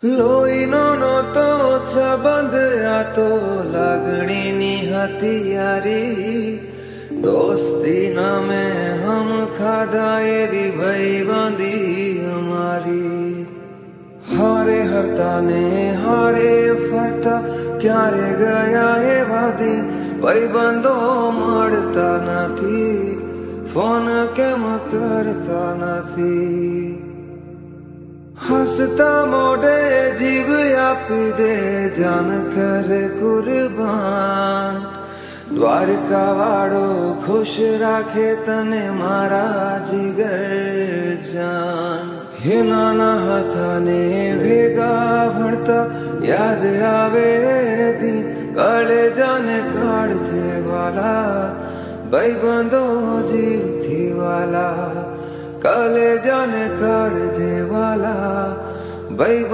લોહીનો નહોતો સંબંધ, આ તો લાગણીની હતી યારી. દોસ્તી નામે હમ ખાધા એવી ભાઈબંધી અમારી. હારે હરતા ને હારે ફરતા ક્યારે ગયા એવા દી. ભાઈબંધો મળતા નથી, ફોન કેમ કરતા નથી. હસતા મોઢે જીવ આપી દે, જાન કરે કુરબાન. દ્વારકા વાળો ખુશ રાખે તને મારા જીગર જાન. હે નાના હતા ને ભેગા ભણતા, યાદ આવે દી કાળે જાને કાળજે વાલા. ભાઈબંધો જીવથી વાલા, કાલે જાને કાળજે વાલા. ભાઈબંધો